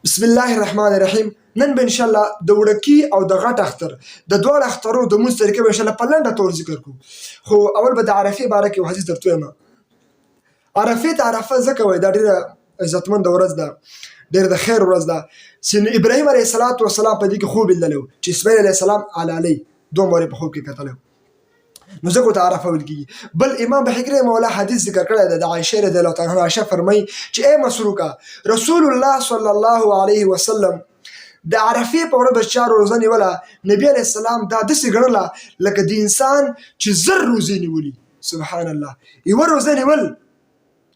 بسم الله الرحمن الرحیم. نن به ان شاء الله د وړکی او د غټ اختر د دوه اخترو د مونږ طریقې به ان شاء الله په لنډه تور ذکر کوو. خو اول به د عرفې باره کې یو حدیث درته وایم. عرفې ته عرفه ځکه وایي دا ډېره عزتمنده ورځ ده، ډېر د خیر ورځ ده چې ابراهیم علیه السلام په دې کې خوب لیدلی و چې اسماعیل علیه السلام علالۍ دوه مورې په خوب کې کتلی و، نو ځکه ورته عرفه ویل کېږي. بل امام بحقي رحمه الله حدیث ذکر کړی دی د عایشې رضی الله تعالی عنها. عایشه فرمایي چې ای مسروقه، رسول الله صلی الله علیه وسلم د عرفې په ورځ به چا روزه نیوله، نبي علیه السلام دا داسې ګڼله لکه د انسان چې زر روزې نیولي. سبحان الله، یوه روزه نیول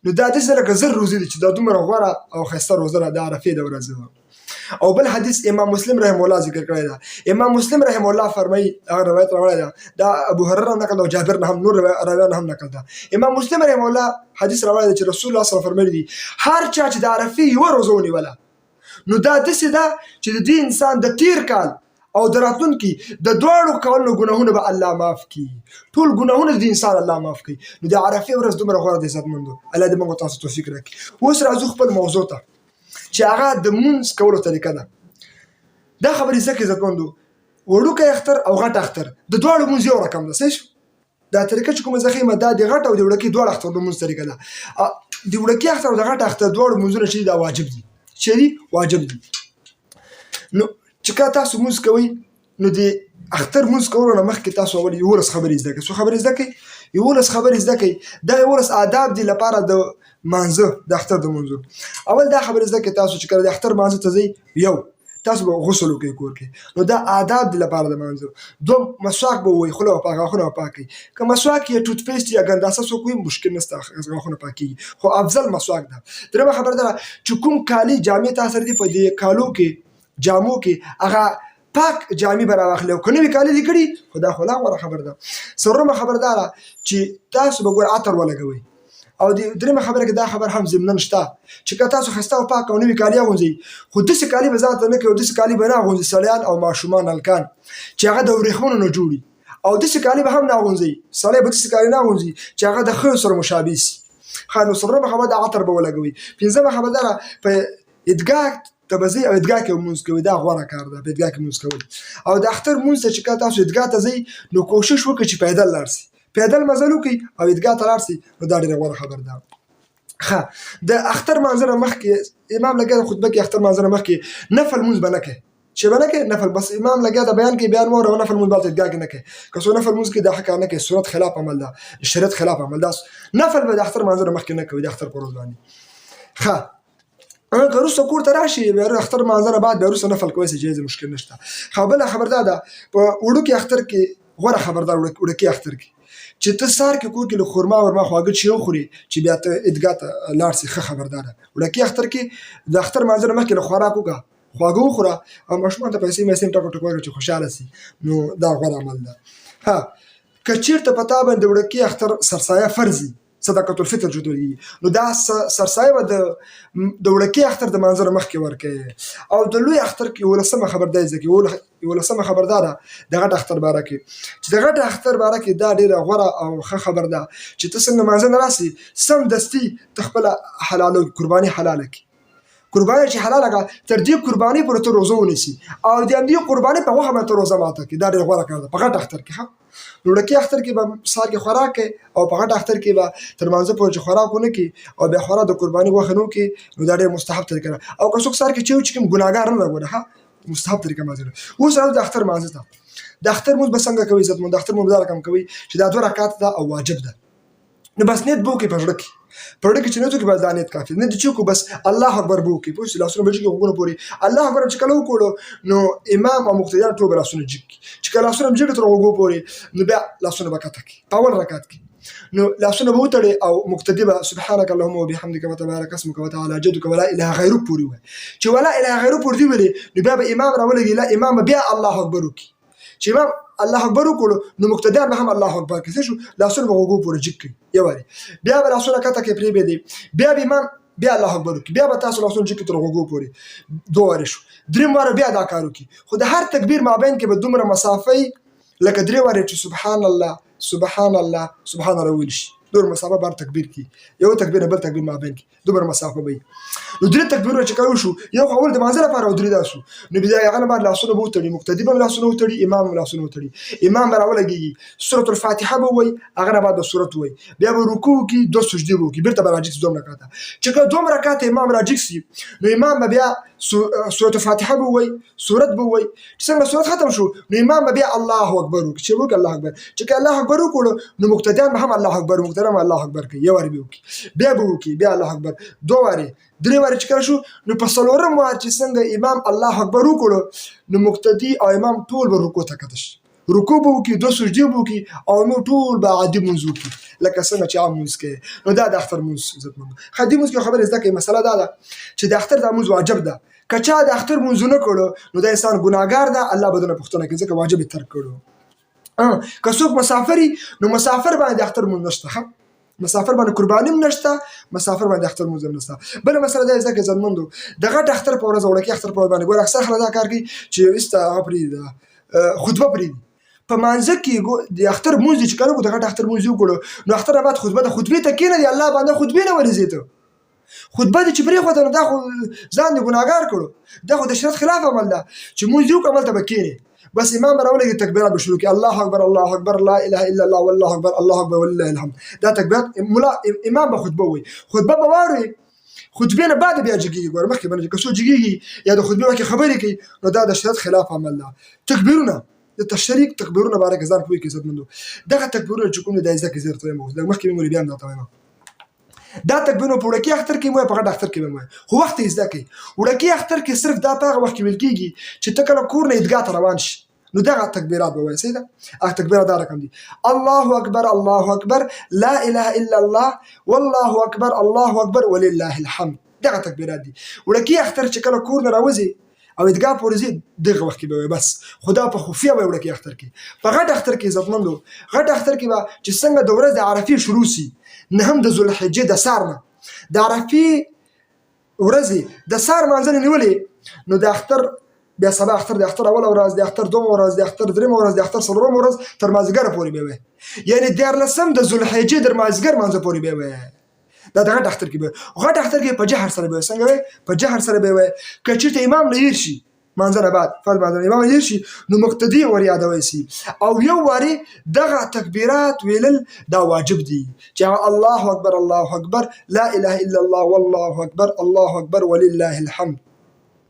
نو دا داسې لکه زر روزې دي چې دا دومره غوره او ښایسته روزه ده د عرفې د ورځې وه. او بل حدیث امام مسلم رحم الله ذکر کړی ده. امام مسلم رحم الله فرمایي، هغه روایت راوړی ده، دا ابو هريره نقل ده او جابر نه هم نور راویان هم نقل ده. امام مسلم رحم الله حدیث راوړی ده چې رسول الله صلی الله علیه وسلم فرمایي دي هر چا چې د عرفې یوه روزه ونیوله نو دا داسې ده چې د دې انسان د تیر کال او د راتلونکي د دواړو کالونو ګناهونه به الله معاف کړي. ټول ګناهونه د انسان الله معاف کړي. نو د عرفې ورځ دومره غوره د عزتمندو. الله دې موږ تاسو توفیق راکړي. اوس راځو خپل موضوع ته چې هغه د مونځ کولو طریقه ده. دا خبرې ځکه عزتمندو، وړوکی اختر او غټ اختر د دواړو مونځ یو رقم ده. صحیح شو؟ دا طریقه چې کومه زه ښیم دا د غټ او د وړکي دواړو اختر د مونځ طریقه ده. د وړکي اختر او د غټ اختر دواړو مونځونه چې دي دا واجب دي. چې دي واجب دي. نو چې کله تاسو مونځ کوئ نو د اختر مونځ کولو نه مخکې تاسو اول 11 خبرې زده کړئ. څو خبرې زده کړئ؟ 11 خبرې زده کړئ. دغه 11 آداب دي لپاره د مانځه د اختر د مونځو. اول دا خبرې زده کړئ تاسو چې کله د اختر مانځه ته ځئ، یو تاسو به غسل وکړئ کور کې، نو دا آداب دي لپاره د مانځه. دوم مسواک به ووهئ، خوله به پاکه، غاښونه به پاک کړئ. که مسواک یا ټوت پیسټ یا ګنداسه څوک ووهي مشکل نشته، غاښونه پاکېږي، خو افضل مسواک ده. درېیمه خبره دا ده چې کوم کالي جامې تاسو سره دي په دې کالو کې جامو کې هغه پاک جامې به راواخلئ، او که نوي کالي دي کړي خو دا خو لا غوره خبره ده. څلورمه خبره دا ده چې تاسو به ګوره عطر ولګوئ. او د درېیمه خبره کې دا خبر هم ضمناً شته چې که تاسو ښایسته او پاک او نوي کالي اغوندئ، خو داسې کالي به ځان ته نه کوئ او داسې کالي به نه اغوندئ سړیان او ماشومان هلکان چې هغه د ورېښمونو نه جوړ وي، او داسې کالي به هم نه اغوندئ، سړی به داسې کالي نه اغوندي چې هغه د ښځو سره مشابه سي. ښه، نو څلورمه خبره دا عطر به ولګوئ. پنځمه خبره دا ده په عیدګاه ته به ځئ او عیدګاه کې به مونځ کوئ. دا غوره کار ده په عیدګاه کې مونځ کول. او د اختر مونځ ته چې کله تاسو عیدګاه ته ځئ نو کوشش وکړئ چې پیدل لاړ سئ، پیدل مزل وکړئ او عیدګاه ته لاړ سئ، نو دا ډېره غوره خبره ده. ښه، د اختر مانځه نه مخکې امام لګیا د خطبه کې اختر مانځه نه مخکې نفل مونځ به نه کوې. چې به نه کوې نفل، بس امام لګیا د بیان کې بیان واوره او نفل مونځ به هلته عیدګاه کې نه کوې. که څوک نفل مونځ کوي دا ښه کار نه کوي، سنت خلاف عمل ده، شریعت خلاف عمل ده. نفل به د اختر مانځه نه مخکې نه کوي د اختر په ورځ باندې. ښه، که وروسته کور ته راشي بیا اختر مانځه نه بعد بیا وروسته نفل کوی شي، جایز مشکل نشته. ښه، بله خبر دا ده په وړوکي اختر کې غوره خبر ده وړوکي اختر کې چې ته سهار کې کور کې له خرما ورما خواږه شي وخوري چې بیا ته عیدګاه ته لاړ سې، ښه خبردار ده. وړوکي اختر کې د اختر مانځه نه مخکې له خوراک وکړه، خواږه وخوره او ماشومان ته پیسې میسې ټکو ټکو ورکړه چې خوشحاله سي، نو دا غوره عمل ده. ها، که چېرته په تا باندې وړوکي اختر سرسایه فرض وي، صدقة الفطر جوړېږي، نو دا سرسایه به د وړوکي اختر د مانځه نه مخکې ورکوې. او د لوی اختر کې 11مه خبر دا زده کړئ، 11مه خبر دا ده د غټ اختر باره کې چې د غټ اختر باره کې دا ډېره غوره او ښه خبر ده چې ته څنګه مانځه نه راسې سمدستي ته خپله حلاله قرباني حلاله کړي. قرباني چې حلاله کړه تر دې قرباني پورې ته روزه ونیسي او د همدې قرباني په غوښه باندې ته روزه ماته کړي. دا ډېره غوره کار ده په غټ اختر کې. ښه، وړوکي اختر کې به سهار کې خوراک کوي او په غټ اختر کې به تر مانځه پورې چې خوراک ونه کړي او بیا خوراک د قرباني غوښه نه وکړي، نو دا ډېر مستحب طریقه ده. او که څوک سهار کې چای وڅښي ګناهګار نه ده ګوره. ښه، مستحب طریقه مانځه ده. اوس راځو د اختر مانځه ته. د اختر مونځ به څنګه کوئ عزتمند؟ د اختر مونځ به دا رقم کوئ چې دا 2 رکعات ده او واجب ده. نو بس نیت به وکړئ په زړه کې، په زړه کې چې نیت وکړئ بس دا نیت کافي نه دي چې وکړو بس الله اکبر به وکړئ، پوه شوې، لاسونه به جګ کړئ غوږونو پورې. الله اکبر چې کله وکړو نو امام او مقتدیان ټول به لاسونه جګ کړي، چې کله لاسونه جګ کړي تر غوږو پورې نو بیا لاسونه به کښته کړي په اول رکعت کې، نو لاسونه به وتړئ او مقتدي به سبحانک اللهم وبحمدک وتبارک اسمک وتعالی جدک ولا اله غیرک پورې ووایي. چې ولا اله غیرک پورې دې ویلې نو بیا به امام راولګي، لا امام بیا الله اکبر وکړي. چې امام الله اکبر وکړو نو مقتدیان به هم الله اکبر کوي. څه شو؟ لاسونه به غوږو پورې جګ کړي یو وارې، بیا به لاسونه کښته کړي پرېږدي، بیا به امام بیا الله اکبر وکړي، بیا به تاسو لاسونه جګ کړئ تر غوږو پورې 2 وارې شو. درېیم واره بیا دا کار وکړي، خو د هر تکبیر مابین کې به دومره مسافه لکه 3 وارې چې سبحان الله سبحان الله سبحان الله ویل شي. دور مسافه بار تکبیر کی یو تکبیر بل تکبیر مابین کی دومره مسافه وي نو درې تکبیرونه چې کوو شو یو اول د مانځه لپاره او درې دا شو نو بیا هغه باندې لاسونه به وتړي مقتدي به لاسونه وتړي امام به لاسونه وتړي امام به راولګي سورة الفاتحه به وایي هغه نه بعد به سورت وایي بیا به رکوع کي دوه سجدې به وکړي بیرته به راجګ سي 2 رکعاته چې کله 2 رکعاته امام راجګ سي نو امام به بیا سورة الفاتحه به وایي سورت به وایي چې څنګه سورت ختم شو نو امام به بیا الله اکبر وکړي چې وکړي الله اکبر چې الله اکبر وکړو نو مقتدیان به هم الله اکبر مقتدیان الله اکبر کوي یو واری به وکړي بیا به وکړي بیا الله اکبر 2 واری 3 واری چې کله شو نو په څلورم وار چې څنګه امام الله اکبر وکړو نو مقتدی او امام ټول به رکوع ته کته شي رکوع به وکړي 2 سجدې به وکړي او نو ټول به عادي مونځ وکړي لکه څنګه چې عام مونځ کوي نو دا د اختر مونځ عزتمند خدي مونځ کې خبره زده کوي مسله دا ده چې د اختر د مونځ واجب ده کچا د اختر مونځ نه کړو نو د انسان ګناګار ده الله بدونه پښتنه کوي ځکه واجب ترک کړو که څوک مسافري نو مسافر باندې اختر مونځ نشته مسافر باندې قرباني نشته مسافر باندې اختر مونځ نشته بل مسله دا ځکه ځنمندو د غټ اختر په ورځ وړکې اختر په ورځ باندې ګور اکثر خلک دا کار کوي چې وسته پرې ده خطبه پرې په مانځه کې د اختر مونځ چې کړو د غټ اختر مونځ وکړو نو اختر بعد خطبه د خطبه ته کېنه دی الله باندې خطبه نه ورزيته خطبه چې پرې خو دا خو ځان د ګناګار کړو دا خو د شریعت خلاف عمل ده چې مونږ یو عمل ته بکینه بس امام راولګي تکبیرات بشروع کی الله اکبر لا اله الا الله والله اکبر ولله الحمد دا تکبیرات مولا امام به خطبه وي خطبه به واري خطبه نه بعد بیا جګیږي ګور مخکې باندې کسو جګیږي یا د خطبه کې خبرې کوي نو دا د شریعت خلاف عمل ده تکبیرونه د تشریک تکبیرونه بارے ځان کوي کې عزت مندو دغه تکبیرونه چې کوم د ځکه زیرته مو د مخکې مولوی بیان دا وایم دا تکبیرونه په وړکې اختر کې مو په غټ اختر کې مو خو وخت یې ځکه وړکې اختر کې صرف دا په وخت کې ویل کېږي چې ته کله کور نه عیدګاه ته روان شي نو دغه تکبیرات به وایي سیده هغه تکبیرات دا رقم دي الله اکبر لا اله الا الله والله اکبر الله اکبر ولله الحمد دغه تکبیرات دي وړکې اختر چې کله کور نه راوځي او عیدګاه پورې ځي دغه وخت کې به وایي بس خدا په خفیه به وړکې اختر کې په غټ اختر کې عزتمندو غټ اختر کې به چې څنګه د ورځې عرفې شروع سي نه هم د ذوالحجې د سار نه د عرفې ورځې د سار مانځنې نیولې نو د اختر بیا سبا اختر د اختر اول ورځ د اختر دوم ورځ د اختر دریم ورځ د اختر څلورم ورځ تر مازدیګر پورې به وي یعنی 14 د ذوالحجې در مازدیګر مانځه پورې به وي دا د غټ اختر کې به غټ اختر کې په جهر سره به څنګه وي په جهر سره به وي که چېرته امام نه هیر شي مانځه نه بعد فرض مانځه امام هیر شي نو مقتدی ور یادوي سي او یو واري دغه تکبیرات ویلل دا واجب دي چې الله اکبر لا اله الا الله والله اکبر ولله الحمد